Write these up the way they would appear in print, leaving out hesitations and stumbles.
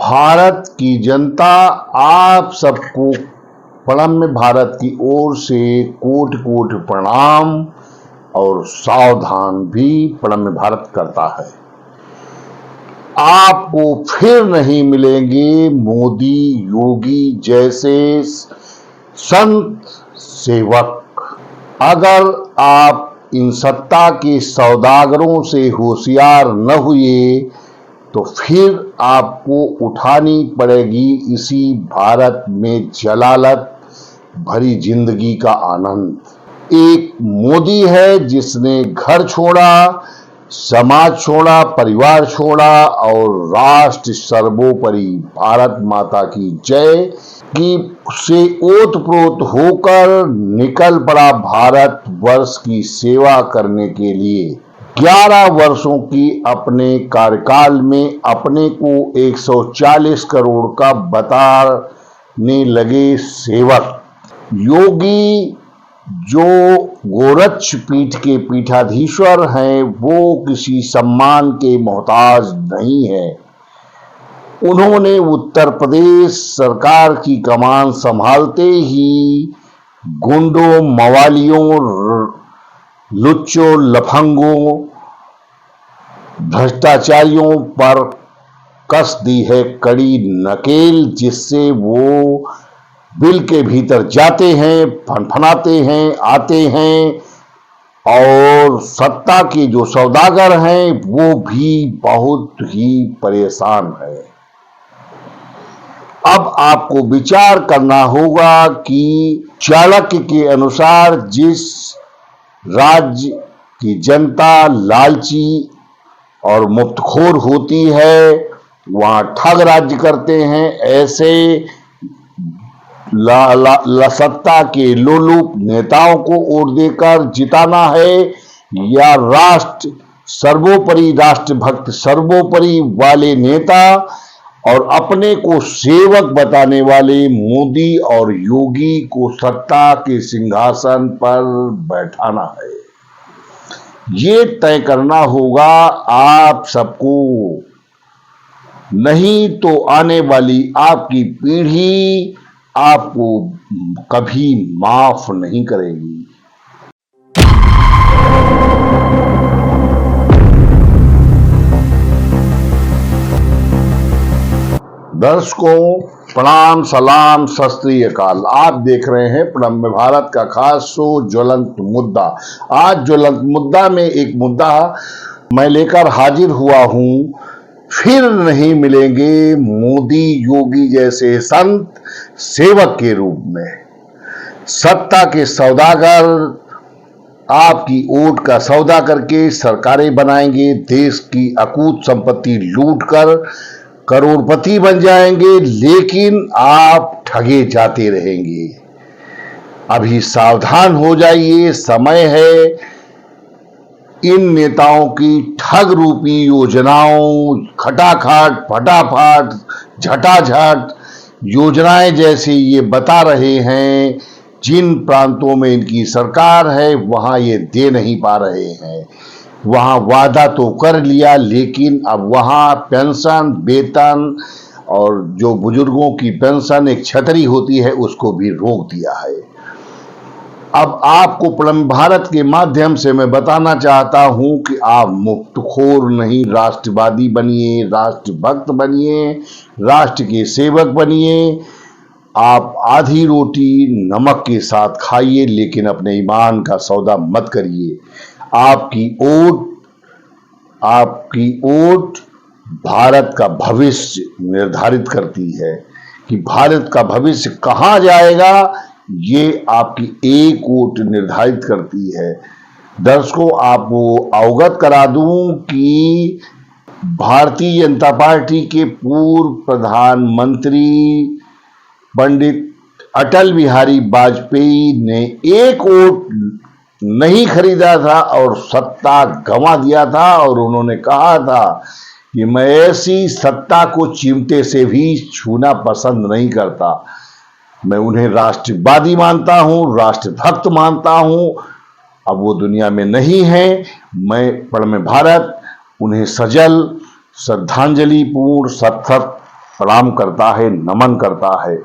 भारत की जनता आप सबको प्रणम्य भारत की ओर से कोटि कोटि प्रणाम और सावधान भी प्रणम्य भारत करता है। आपको फिर नहीं मिलेंगे मोदी योगी जैसे संत सेवक। अगर आप इन सत्ता के सौदागरों से होशियार न हुए तो फिर आपको उठानी पड़ेगी इसी भारत में जलालत भरी जिंदगी का आनंद। एक मोदी है जिसने घर छोड़ा, समाज छोड़ा, परिवार छोड़ा और राष्ट्र सर्वोपरि भारत माता की जय की से ओतप्रोत होकर निकल पड़ा भारत वर्ष की सेवा करने के लिए। 11 वर्षों की अपने कार्यकाल में अपने को 140 करोड़ का बताने लगे सेवक। योगी जो गोरक्ष पीठ के पीठाधीश्वर हैं वो किसी सम्मान के मोहताज नहीं है। उन्होंने उत्तर प्रदेश सरकार की कमान संभालते ही गुंडों, मवालियों, लुच्चों, लफंगों, भ्रष्टाचारियों पर कस दी है कड़ी नकेल, जिससे वो बिल के भीतर जाते हैं, फनफनाते हैं, आते हैं और सत्ता के जो सौदागर हैं वो भी बहुत ही परेशान है। अब आपको विचार करना होगा कि चाणक्य के अनुसार जिस राज्य की जनता लालची और मुफ्तखोर होती है वहां ठग राज्य करते हैं। ऐसे सत्ता के लोलुप नेताओं को वोट देकर जिताना है या राष्ट्र सर्वोपरि, राष्ट्रभक्त सर्वोपरि वाले नेता और अपने को सेवक बताने वाले मोदी और योगी को सत्ता के सिंहासन पर बैठाना है। ये तय करना होगा आप सबको, नहीं तो आने वाली आपकी पीढ़ी आपको कभी माफ नहीं करेगी। दर्शकों प्रणाम, सलाम, सत श्री अकाल। आप देख रहे हैं प्रणम्य भारत का खास शो ज्वलंत मुद्दा। आज ज्वलंत मुद्दा में एक मुद्दा मैं लेकर हाजिर हुआ हूं। फिर नहीं मिलेंगे मोदी योगी जैसे संत सेवक के रूप में। सत्ता के सौदागर आपकी वोट का सौदा करके सरकारें बनाएंगे, देश की अकूत संपत्ति लूटकर करोड़पति बन जाएंगे, लेकिन आप ठगे जाते रहेंगे। अभी सावधान हो जाइए, समय है इन नेताओं की ठग रूपी योजनाओं, खटाखट, फटाफट, झटाझट योजनाएं जैसे ये बता रहे हैं, जिन प्रांतों में इनकी सरकार है वहां ये दे नहीं पा रहे हैं। वहां वादा तो कर लिया लेकिन अब वहां पेंशन, वेतन और जो बुजुर्गों की पेंशन एक छतरी होती है उसको भी रोक दिया है। अब आपको प्रणम्य भारत के माध्यम से मैं बताना चाहता हूं कि आप मुफ्तखोर नहीं, राष्ट्रवादी बनिए, राष्ट्रभक्त बनिए, राष्ट्र के सेवक बनिए। आप आधी रोटी नमक के साथ खाइए लेकिन अपने ईमान का सौदा मत करिए। आपकी वोट भारत का भविष्य निर्धारित करती है कि भारत का भविष्य कहां जाएगा, ये आपकी एक वोट निर्धारित करती है। दर्शकों आपको अवगत करा दूं कि भारतीय जनता पार्टी के पूर्व प्रधानमंत्री पंडित अटल बिहारी वाजपेयी ने एक वोट नहीं खरीदा था और सत्ता गंवा दिया था और उन्होंने कहा था कि मैं ऐसी सत्ता को चिमटे से भी छूना पसंद नहीं करता। मैं उन्हें राष्ट्रवादी मानता हूं, राष्ट्रभक्त मानता हूं। अब वो दुनिया में नहीं है। मैं प्रणम्य भारत उन्हें सजल श्रद्धांजलि पूर्ण सतत प्रणाम करता है, नमन करता है।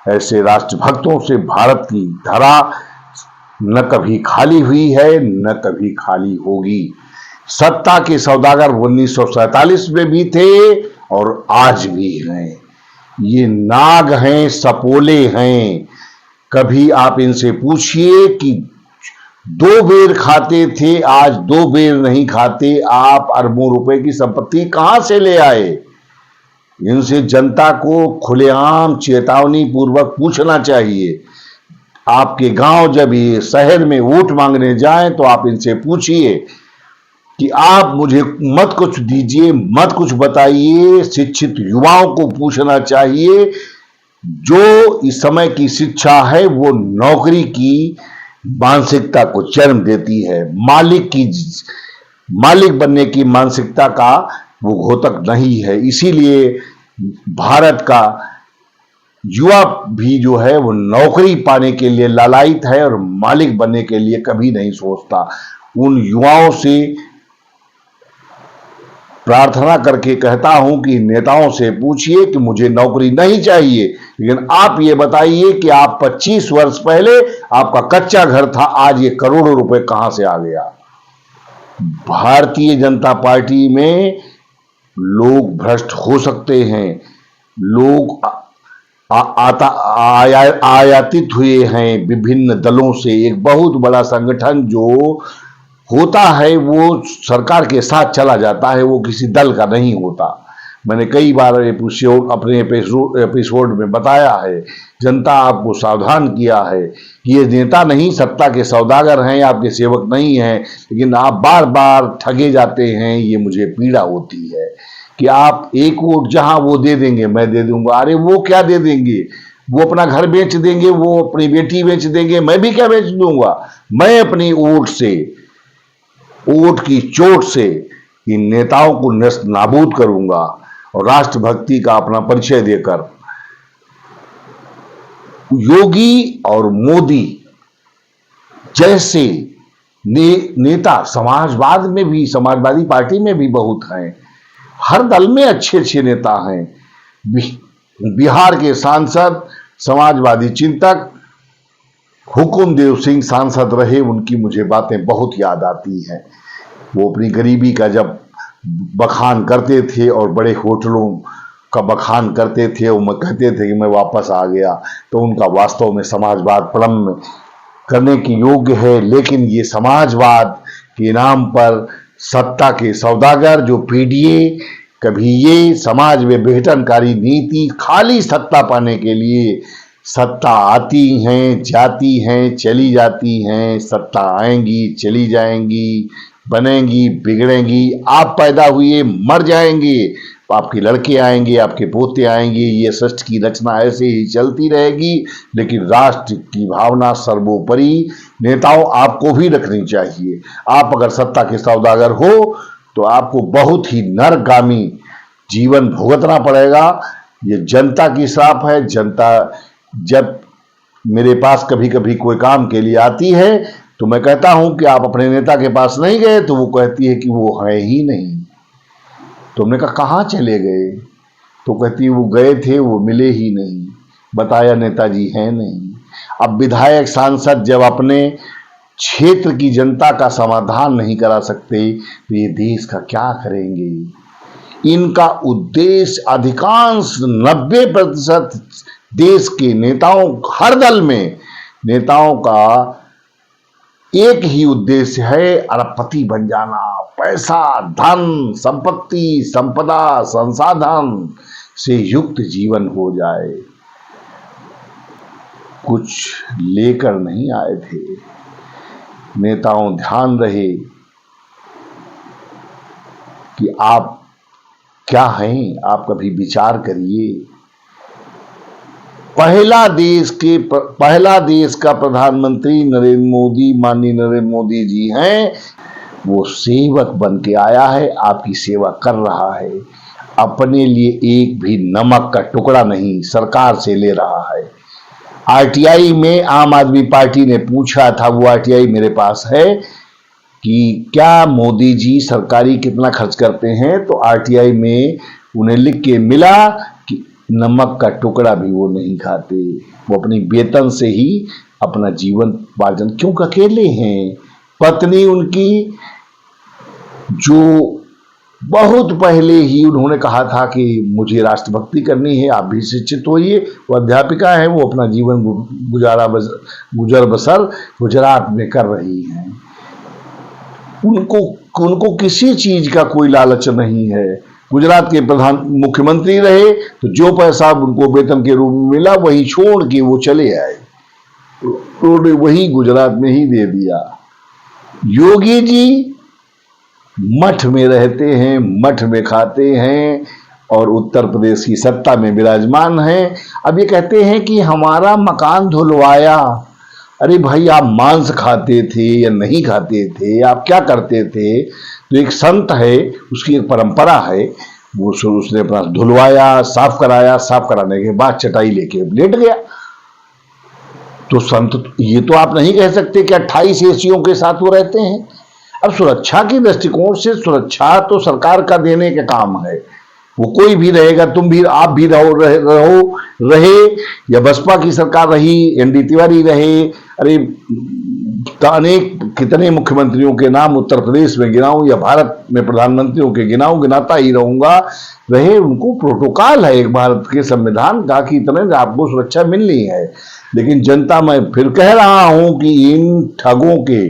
ऐसे राष्ट्रभक्तों से भारत की धरा न कभी खाली हुई है, न कभी खाली होगी। सत्ता के सौदागर 1947 में भी थे और आज भी हैं। ये नाग हैं, सपोले हैं। कभी आप इनसे पूछिए कि 2 बेर खाते थे, आज 2 बेर नहीं खाते। आप अरबों रुपए की संपत्ति कहां से ले आए? इनसे जनता को खुलेआम चेतावनी पूर्वक पूछना चाहिए। आपके गांव जब ये शहर में वोट मांगने जाएं तो आप इनसे पूछिए कि आप मुझे मत कुछ दीजिए, मत कुछ बताइए। शिक्षित युवाओं को पूछना चाहिए। जो इस समय की शिक्षा है वो नौकरी की मानसिकता को जन्म देती है। मालिक बनने की मानसिकता का वो घोतक नहीं है। इसीलिए भारत का युवा भी जो है वो नौकरी पाने के लिए लालायित है और मालिक बनने के लिए कभी नहीं सोचता। उन युवाओं से प्रार्थना करके कहता हूं कि नेताओं से पूछिए कि मुझे नौकरी नहीं चाहिए, लेकिन आप ये बताइए कि आप 25 वर्ष पहले आपका कच्चा घर था, आज ये करोड़ों रुपए कहां से आ गया? भारतीय जनता पार्टी में लोग भ्रष्ट हो सकते हैं। लोग आयातित हुए हैं विभिन्न दलों से। एक बहुत बड़ा संगठन जो होता है वो सरकार के साथ चला जाता है, वो किसी दल का नहीं होता। मैंने कई बार अपने एपिसोड में बताया है, जनता आपको सावधान किया है कि ये नेता नहीं, सत्ता के सौदागर हैं, आपके सेवक नहीं हैं, लेकिन आप बार बार ठगे जाते हैं। ये मुझे पीड़ा होती है कि आप एक वोट जहां वो दे देंगे मैं दे दूंगा। अरे वो क्या दे देंगे? वो अपना घर बेच देंगे, वो अपनी बेटी बेच देंगे, मैं भी क्या बेच दूंगा? मैं अपनी वोट की चोट से इन नेताओं को नष्ट नाबूद करूंगा और राष्ट्रभक्ति का अपना परिचय देकर। योगी और मोदी जैसे नेता समाजवादी पार्टी में भी बहुत हैं। हर दल में अच्छे अच्छे नेता हैं। बिहार के सांसद, समाजवादी चिंतक हुकुमदेव सिंह सांसद रहे, उनकी मुझे बातें बहुत याद आती हैं। वो अपनी गरीबी का जब बखान करते थे और बड़े होटलों का बखान करते थे और कहते थे कि मैं वापस आ गया, तो उनका वास्तव में समाजवाद प्रणम्य करने के योग्य है। लेकिन ये समाजवाद के नाम पर सत्ता के सौदागर जो पीडीए, कभी ये समाज में विघटनकारी नीति, खाली सत्ता पाने के लिए सत्ता आती हैं, जाती हैं, चली जाती हैं। सत्ता आएंगी, चली जाएंगी, बनेंगी, बिगड़ेंगी। आप पैदा हुए, मर जाएंगे, आपके लड़के आएंगे, आपके पोते आएंगे। ये सृष्टि की रचना ऐसे ही चलती रहेगी। लेकिन राष्ट्र की भावना सर्वोपरि। नेताओं, आपको भी रखनी चाहिए। आप अगर सत्ता के सौदागर हो तो आपको बहुत ही नरगामी जीवन भुगतना पड़ेगा। ये जनता की श्राप है। जनता जब मेरे पास कभी कभी कोई काम के लिए आती है तो मैं कहता हूं कि आप अपने नेता के पास नहीं गए, तो वो कहती है कि वो है ही नहीं। तुमने कहा कहां चले गए? तो कहती है वो गए थे, वो मिले ही नहीं, बताया नेताजी हैं नहीं। अब विधायक सांसद जब अपने क्षेत्र की जनता का समाधान नहीं करा सकते तो ये देश का क्या करेंगे? इनका उद्देश्य अधिकांश 90% देश के नेताओं, हर दल में नेताओं का एक ही उद्देश्य है, अरबपति बन जाना। पैसा, धन, संपत्ति, संपदा, संसाधन से युक्त जीवन हो जाए। कुछ लेकर नहीं आए थे। नेताओं, ध्यान रहे कि आप क्या हैं। आप कभी विचार करिए। पहला देश का प्रधानमंत्री माननीय नरेंद्र मोदी जी हैं। वो सेवक बन के आया है, आपकी सेवा कर रहा है। अपने लिए एक भी नमक का टुकड़ा नहीं सरकार से ले रहा है। आरटीआई में आम आदमी पार्टी ने पूछा था, वो आरटीआई मेरे पास है, कि क्या मोदी जी सरकारी कितना खर्च करते हैं, तो आरटीआई में उन्हें लिख के मिला कि नमक का टुकड़ा भी वो नहीं खाते। वो अपनी वेतन से ही अपना जीवन पार्जन, क्योंकि अकेले हैं। पत्नी उनकी, जो बहुत पहले ही उन्होंने कहा था कि मुझे राष्ट्रभक्ति करनी है, आप भी शिक्षित होइए, वो अध्यापिका है, वो अपना जीवन गुजर बसर गुजरात में कर रही हैं। उनको किसी चीज का कोई लालच नहीं है। गुजरात के मुख्यमंत्री रहे तो जो पैसा उनको वेतन के रूप में मिला वही छोड़ के वो चले आए, तो वही गुजरात में ही दे दिया। योगी जी मठ में रहते हैं, मठ में खाते हैं और उत्तर प्रदेश की सत्ता में विराजमान हैं। अब ये कहते हैं कि हमारा मकान धुलवाया। अरे भाई, आप मांस खाते थे या नहीं खाते थे, आप क्या करते थे? तो एक संत है, उसकी एक परंपरा है, वो उसने अपना धुलवाया, साफ कराया, साफ कराने के बाद चटाई लेके लेट गया। तो संत, ये तो आप नहीं कह सकते कि 28 एसियों के साथ वो रहते हैं। अब सुरक्षा के दृष्टिकोण से सुरक्षा तो सरकार का देने का काम है। वो कोई भी रहेगा, तुम भी, आप भी रहे या बसपा की सरकार रही, एनडी तिवारी रहे, अरे अनेक कितने मुख्यमंत्रियों के नाम उत्तर प्रदेश में गिनाऊं या भारत में प्रधानमंत्रियों के गिनाऊं, गिनाता ही रहूंगा, रहे, उनको प्रोटोकॉल है एक भारत के संविधान का कि इतने आपको सुरक्षा मिलनी है। लेकिन जनता, मैं फिर कह रहा हूं कि इन ठगों के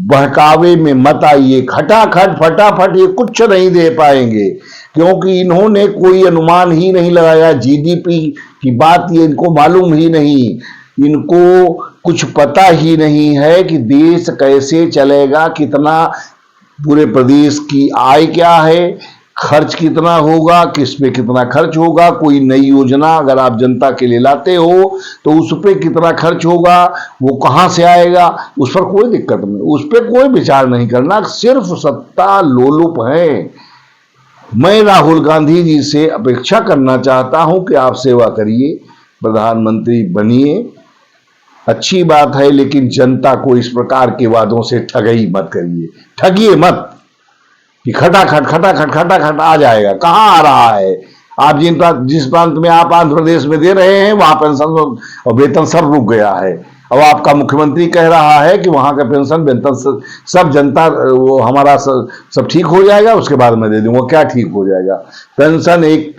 बहकावे में मत आइए। खटाखट फटाफट ये कुछ नहीं दे पाएंगे, क्योंकि इन्होंने कोई अनुमान ही नहीं लगाया। जीडीपी की बात ये इनको मालूम ही नहीं, इनको कुछ पता ही नहीं है कि देश कैसे चलेगा, कितना, पूरे प्रदेश की आय क्या है, खर्च कितना होगा, किस पे कितना खर्च होगा। कोई नई योजना अगर आप जनता के लिए लाते हो तो उस पर कितना खर्च होगा, वो कहाँ से आएगा, उस पर कोई दिक्कत नहीं, उस पर कोई विचार नहीं करना, सिर्फ सत्ता लोलुप है। मैं राहुल गांधी जी से अपेक्षा करना चाहता हूं कि आप सेवा करिए, प्रधानमंत्री बनिए, अच्छी बात है, लेकिन जनता को इस प्रकार के वादों से ठगी मत करिए, ठगिए मत कि खटाखट आ जाएगा। कहाँ आ रहा है? आप जिस प्रांत में आप आंध्र प्रदेश में दे रहे हैं वहां पेंशन और वेतन सब रुक गया है। अब आपका मुख्यमंत्री कह रहा है कि वहां का पेंशन वेतन सब जनता, वो हमारा सब ठीक हो जाएगा, उसके बाद मैं दे दूंगा। क्या ठीक हो जाएगा? पेंशन एक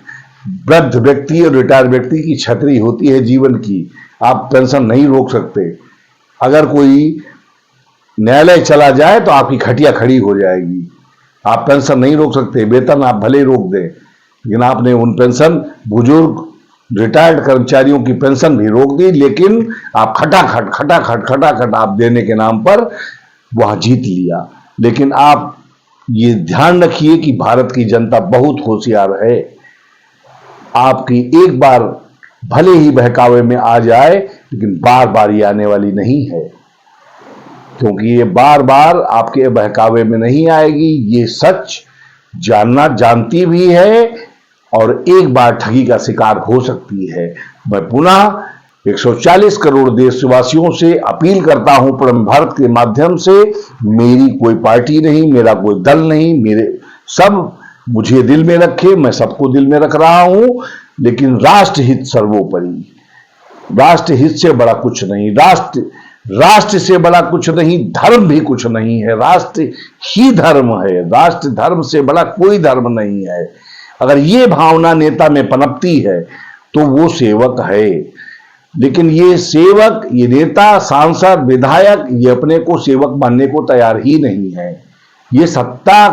वृद्ध व्यक्ति और रिटायर्ड व्यक्ति की छतरी होती है जीवन की। आप पेंशन नहीं रोक सकते। अगर कोई न्यायालय चला जाए तो आपकी खटिया खड़ी हो जाएगी। आप पेंशन नहीं रोक सकते, वेतन आप भले रोक दें, लेकिन आपने उन पेंशन, बुजुर्ग रिटायर्ड कर्मचारियों की पेंशन भी रोक दी, लेकिन आप खटाखट आप देने के नाम पर वहां जीत लिया। लेकिन आप ये ध्यान रखिए कि भारत की जनता बहुत होशियार है। आपकी एक बार भले ही बहकावे में आ जाए, लेकिन बार बार ये आने वाली नहीं है, क्योंकि ये बार बार आपके बहकावे में नहीं आएगी। ये सच जानती भी है और एक बार ठगी का शिकार हो सकती है। मैं पुनः 140 करोड़ देशवासियों से अपील करता हूं प्रणब भारत के माध्यम से, मेरी कोई पार्टी नहीं, मेरा कोई दल नहीं, मेरे सब मुझे दिल में रखे, मैं सबको दिल में रख रहा हूं, लेकिन राष्ट्रहित सर्वोपरि। राष्ट्रहित से बड़ा कुछ नहीं, राष्ट्र से बड़ा कुछ नहीं, धर्म भी कुछ नहीं है, राष्ट्र ही धर्म है। राष्ट्र धर्म से बड़ा कोई धर्म नहीं है। अगर ये भावना नेता में पनपती है तो वो सेवक है। लेकिन ये सेवक, ये नेता, सांसद, विधायक, ये अपने को सेवक मानने को तैयार ही नहीं है। ये सत्ता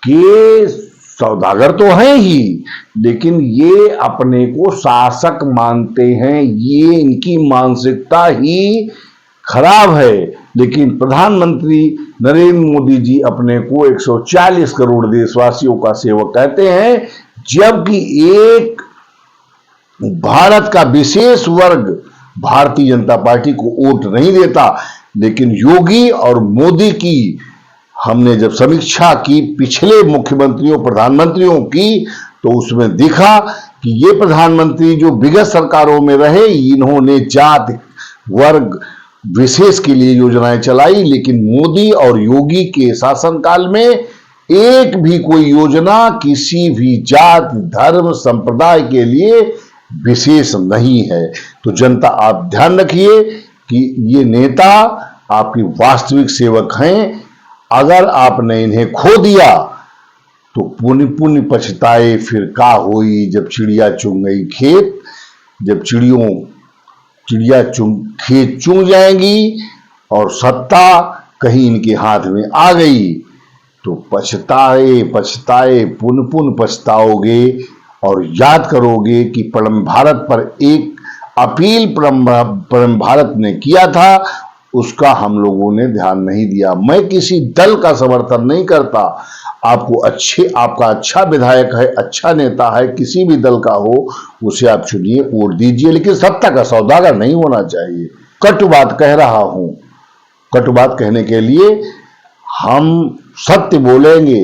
के सौदागर तो हैं ही, लेकिन ये अपने को शासक मानते हैं। ये इनकी मानसिकता ही खराब है। लेकिन प्रधानमंत्री नरेंद्र मोदी जी अपने को 140 करोड़ देशवासियों का सेवक कहते हैं, जबकि एक भारत का विशेष वर्ग भारतीय जनता पार्टी को वोट नहीं देता। लेकिन योगी और मोदी की हमने जब समीक्षा की पिछले मुख्यमंत्रियों, प्रधानमंत्रियों की, तो उसमें दिखा कि ये प्रधानमंत्री जो विगत सरकारों में रहे, इन्होंने जात वर्ग विशेष के लिए योजनाएं चलाई, लेकिन मोदी और योगी के शासनकाल में एक भी कोई योजना किसी भी जात धर्म संप्रदाय के लिए विशेष नहीं है। तो जनता आप ध्यान रखिए कि ये नेता आपकी वास्तविक सेवक हैं। अगर आपने इन्हें खो दिया तो पुण्य पुण्य पछताए फिर का होई, जब चिड़िया चुग गई खेत, जब चिड़िया खेत चुग जाएंगी और सत्ता कहीं इनके हाथ में आ गई तो पछताए पछताए पुन पुन पछताओगे और याद करोगे कि परम भारत पर एक अपील परम भारत ने किया था, उसका हम लोगों ने ध्यान नहीं दिया। मैं किसी दल का समर्थन नहीं करता। आपका अच्छा विधायक है, अच्छा नेता है, किसी भी दल का हो, उसे आप चुनिए, वोट दीजिए, लेकिन सत्ता का सौदागर नहीं होना चाहिए। कटु बात कह रहा हूं, कटु बात कहने के लिए हम सत्य बोलेंगे,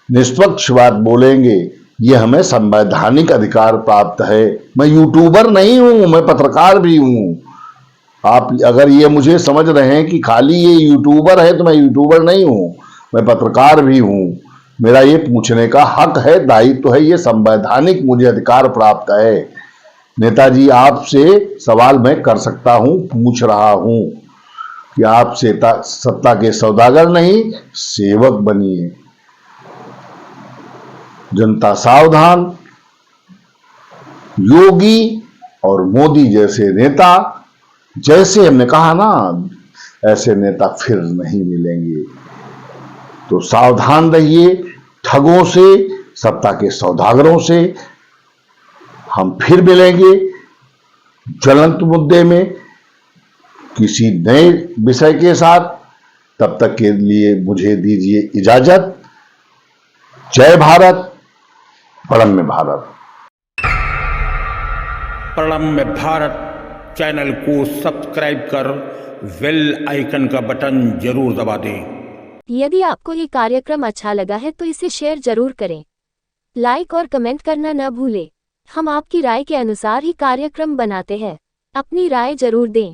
निष्पक्ष बात बोलेंगे, ये हमें संवैधानिक अधिकार प्राप्त है। मैं यूट्यूबर नहीं हूं, मैं पत्रकार भी हूं। आप अगर ये मुझे समझ रहे हैं कि खाली ये यूट्यूबर है, तो मैं यूट्यूबर नहीं हूं, मैं पत्रकार भी हूं। मेरा ये पूछने का हक है, दायित्व है, ये संवैधानिक मुझे अधिकार प्राप्त है। नेताजी, आपसे सवाल मैं कर सकता हूं, पूछ रहा हूं कि आप सत्ता के सौदागर नहीं, सेवक बनिए। जनता सावधान। योगी और मोदी जैसे नेता, जैसे हमने कहा ना, ऐसे नेता फिर नहीं मिलेंगे। तो सावधान रहिए ठगों से, सत्ता के सौदागरों से। हम फिर मिलेंगे ज्वलंत मुद्दे में किसी नए विषय के साथ। तब तक के लिए मुझे दीजिए इजाजत। जय भारत, प्रणम्य भारत। प्रणम्य भारत चैनल को सब्सक्राइब कर बेल आइकन का बटन जरूर दबा दें। यदि आपको ये कार्यक्रम अच्छा लगा है तो इसे शेयर जरूर करें, लाइक और कमेंट करना न भूलें। हम आपकी राय के अनुसार ही कार्यक्रम बनाते हैं, अपनी राय जरूर दें।